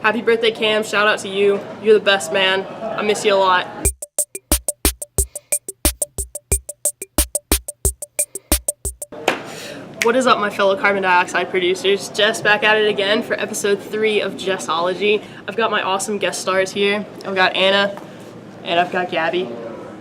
Happy birthday, Cam. Shout out to you. You're the best, man. I miss you a lot. What is up, my fellow carbon dioxide producers? Jess back at it again for episode 3 of Jessology. I've got my awesome guest stars here. I've got Anna and I've got Gabby.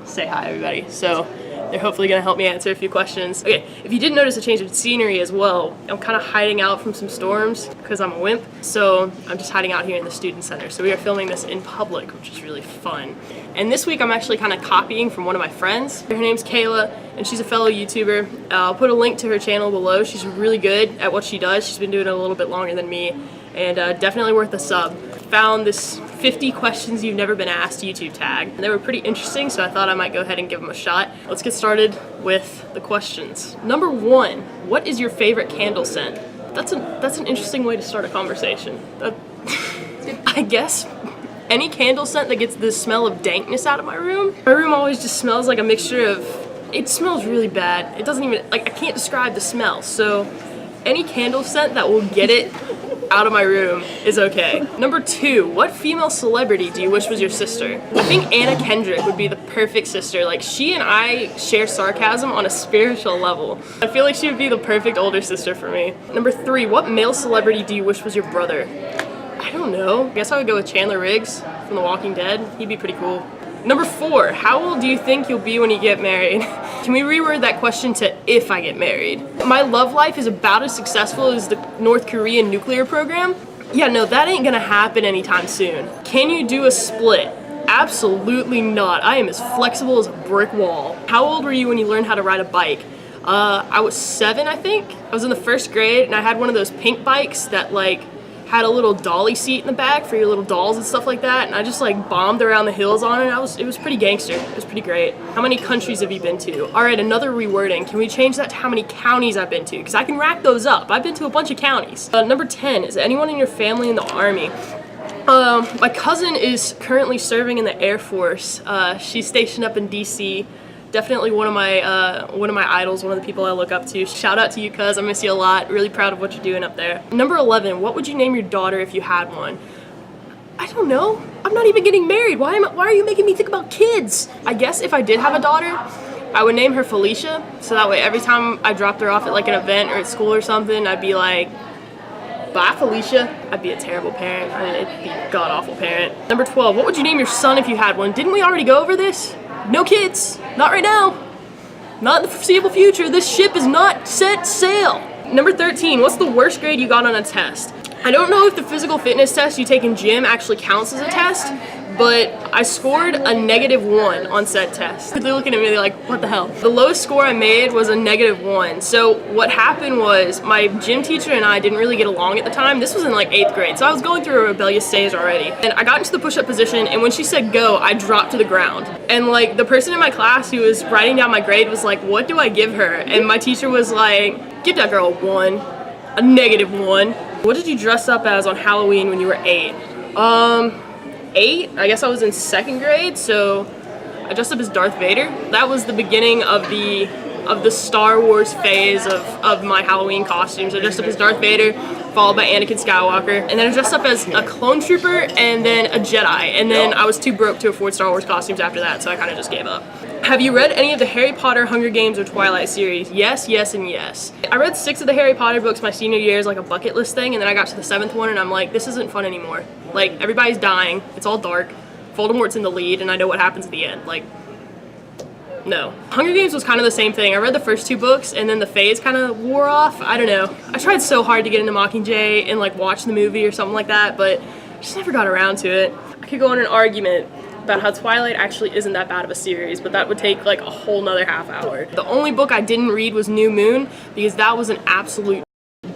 Say hi, everybody. So they're hopefully gonna help me answer a few questions. Okay, if you didn't notice a change of scenery as well, I'm kind of hiding out from some storms because I'm a wimp. So I'm just hiding out here in the student center. So we are filming this in public, which is really fun. And this week I'm actually kind of copying from one of my friends. Her name's Kayla, and she's a fellow YouTuber. I'll put a link to her channel below. She's really good at what she does. She's been doing it a little bit longer than me, and definitely worth a sub. Found this 50 questions you've never been asked YouTube tag. And they were pretty interesting, so I thought I might go ahead and give them a shot. Let's get started with the questions. Number 1, what is your favorite candle scent? That's an interesting way to start a conversation. I guess any candle scent that gets the smell of dankness out of my room. My room always just smells like a mixture of, it smells really bad. It doesn't even, like, I can't describe the smell. So any candle scent that will get it out of my room is okay. Number 2, what female celebrity do you wish was your sister? I think Anna Kendrick would be the perfect sister. Like, she and I share sarcasm on a spiritual level. I feel like she would be the perfect older sister for me. Number 3, what male celebrity do you wish was your brother? I don't know. I guess I would go with Chandler Riggs from The Walking Dead. He'd be pretty cool. Number 4, how old do you think you'll be when you get married? Can we reword that question to if I get married? My love life is about as successful as the North Korean nuclear program. Yeah, no, that ain't gonna happen anytime soon. Can you do a split? Absolutely not. I am as flexible as a brick wall. How old were you when you learned how to ride a bike? I was 7, I think. I was in the 1st grade and I had one of those pink bikes that like had a little dolly seat in the back for your little dolls and stuff like that, and I just like bombed around the hills on it. It was pretty gangster. It was pretty great. How many countries have you been to? All right, another rewording. Can we change that to how many counties I've been to? Because I can rack those up. I've been to a bunch of counties. Number 10, is anyone in your family in the Army? My cousin is currently serving in the Air Force. She's stationed up in DC. Definitely one of my idols, one of the people I look up to. Shout out to you, cuz. I miss you a lot. Really proud of what you're doing up there. Number 11, what would you name your daughter if you had one? I don't know. I'm not even getting married. Why are you making me think about kids? I guess if I did have a daughter, I would name her Felicia. So that way every time I dropped her off at like an event or at school or something, I'd be like, bye, Felicia. I'd be a terrible parent. I'd be a god-awful parent. Number 12, what would you name your son if you had one? Didn't we already go over this? No kids, not right now, not in the foreseeable future. This ship is not set sail. Number 13, what's the worst grade you got on a test? I don't know if the physical fitness test you take in gym actually counts as a test, but I scored a -1 on said test. They're looking at me like, what the hell? The lowest score I made was a -1. So what happened was my gym teacher and I didn't really get along at the time. This was in like 8th grade, so I was going through a rebellious stage already. And I got into the push-up position, and when she said go, I dropped to the ground. And like the person in my class who was writing down my grade was like, what do I give her? And my teacher was like, give that girl a 1, a -1. What did you dress up as on Halloween when you were 8? 8? I guess I was in 2nd grade, so I dressed up as Darth Vader. That was the beginning of the Star Wars phase of my Halloween costumes. I dressed up as Darth Vader, followed by Anakin Skywalker, and then I dressed up as a clone trooper and then a Jedi, and then I was too broke to afford Star Wars costumes after that, so I kind of just gave up. Have you read any of the Harry Potter, Hunger Games, or Twilight series? Yes, yes, and yes. I read 6 of the Harry Potter books my senior year as like a bucket list thing, and then I got to the 7th one and I'm like, this isn't fun anymore. Like, everybody's dying, it's all dark, Voldemort's in the lead, and I know what happens at the end. Like, no. Hunger Games was kind of the same thing. I read the first 2 books and then the phase kind of wore off. I don't know. I tried so hard to get into Mockingjay and like watch the movie or something like that, but I just never got around to it. I could go on an argument about how Twilight actually isn't that bad of a series, but that would take like a whole nother half hour. The only book I didn't read was New Moon, because that was an absolute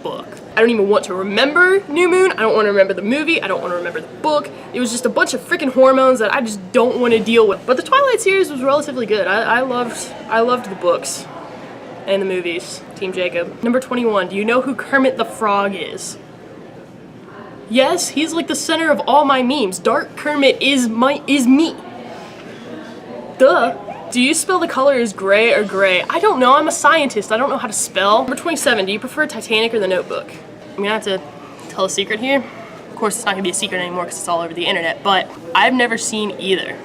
book. I don't even want to remember New Moon. I don't want to remember the movie. I don't want to remember the book. It was just a bunch of freaking hormones that I just don't want to deal with. But the Twilight series was relatively good. I loved the books and the movies. Team Jacob. Number 21, do you know who Kermit the Frog is? Yes, he's like the center of all my memes. Dark Kermit is me. Duh. Do you spell the color as gray or gray? I don't know, I'm a scientist, I don't know how to spell. Number 27, do you prefer Titanic or The Notebook? I'm gonna have to tell a secret here. Of course, it's not gonna be a secret anymore because it's all over the internet, but I've never seen either.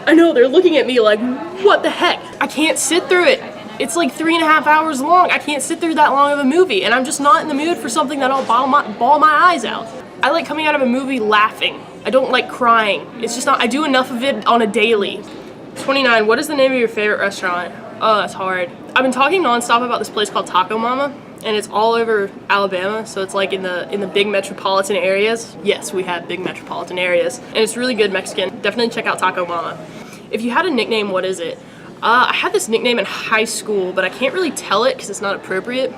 I know, they're looking at me like, what the heck? I can't sit through it. It's like 3.5 hours long. I can't sit through that long of a movie, and I'm just not in the mood for something that'll bawl my eyes out. I like coming out of a movie laughing. I don't like crying. It's just not, I do enough of it on a daily. 29, what is the name of your favorite restaurant? Oh, that's hard. I've been talking nonstop about this place called Taco Mama, and it's all over Alabama, so it's like in the big metropolitan areas. Yes, we have big metropolitan areas, and it's really good Mexican. Definitely check out Taco Mama. If you had a nickname, what is it? I had this nickname in high school, but I can't really tell it because it's not appropriate.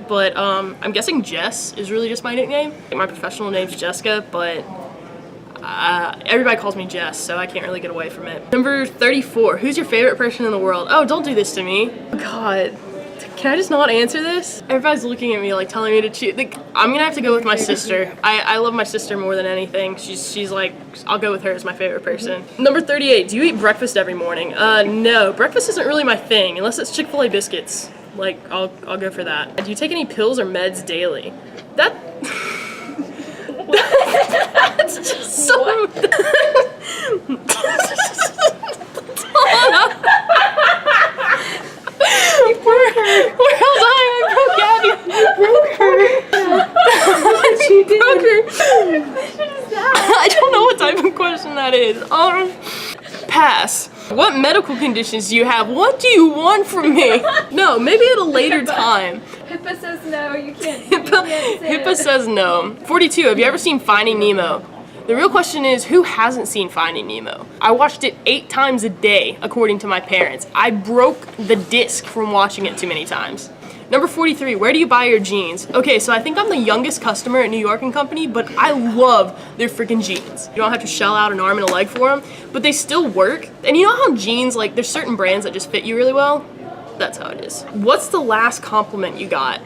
But I'm guessing Jess is really just my nickname. My professional name's Jessica, but everybody calls me Jess, so I can't really get away from it. Number 34, who's your favorite person in the world? Oh, don't do this to me. God, can I just not answer this? Everybody's looking at me like telling me to choose. Like, I'm gonna have to go with my sister. I love my sister more than anything. She's like, I'll go with her as my favorite person. Number 38, do you eat breakfast every morning? No, breakfast isn't really my thing, unless it's Chick-fil-A biscuits. Like, I'll go for that. Do you take any pills or meds daily? That's just so... Where else I broke Gabby? Broke her. I don't know what type of question that is. Pass. What medical conditions do you have? What do you want from me? No, maybe at a later time. HIPAA says no, you can't. HIPAA says no. 42, have you ever seen Finding Nemo? The real question is, who hasn't seen Finding Nemo? I watched it 8 times a day, according to my parents. I broke the disc from watching it too many times. Number 43, where do you buy your jeans? Okay, so I think I'm the youngest customer at New York & Company, but I love their freaking jeans. You don't have to shell out an arm and a leg for them, but they still work. And you know how jeans, like, there's certain brands that just fit you really well? That's how it is. What's the last compliment you got?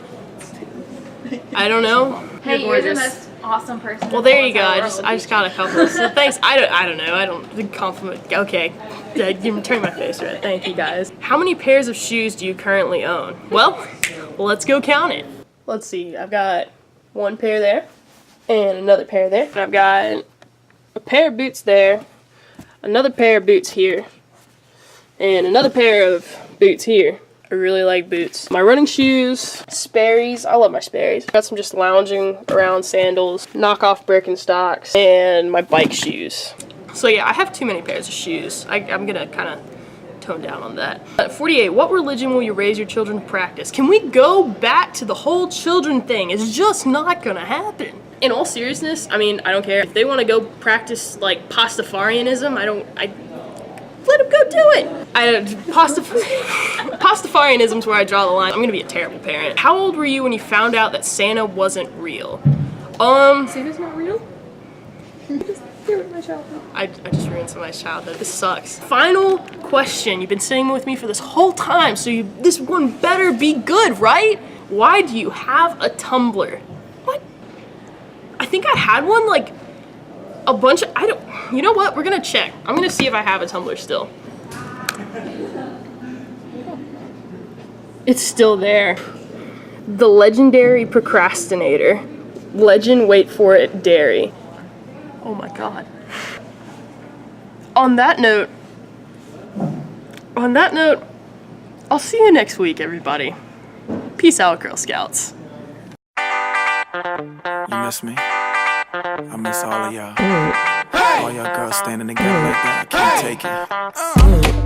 I don't know. Hey, you're the most awesome person. Well, there you go. I just got a couple. So thanks. I don't know. The compliment. Okay. You turn my face red. Thank you guys. How many pairs of shoes do you currently own? Well, let's go count it. Let's see. I've got 1 pair there and another pair there. And I've got a pair of boots there, another pair of boots here, and another pair of boots here. I really like boots. My running shoes, Sperry's. I love my Sperry's. Got some just lounging around sandals, knockoff Birkenstocks, and my bike shoes. So yeah, I have too many pairs of shoes. I'm gonna kind of tone down on that. 48, what religion will you raise your children to practice? Can we go back to the whole children thing? It's just not gonna happen. In all seriousness, I mean, I don't care. If they want to go practice like Pastafarianism, let them go do it. Pastafarianism's where I draw the line. I'm gonna be a terrible parent. How old were you when you found out that Santa wasn't real? Santa's not real? Just ruined my childhood. I just ruined somebody's childhood. This sucks. Final question. You've been sitting with me for this whole time, so this one better be good, right? Why do you have a Tumblr? What? I think I had one like a bunch of, you know what? We're gonna check. I'm gonna see if I have a Tumblr still. It's still there. The legendary procrastinator. Legend, wait for it, dairy. Oh my god. On that note, I'll see you next week, everybody. Peace out, Girl Scouts. You miss me? I miss all of y'all. All y'all girls standing together like that. I can't take it.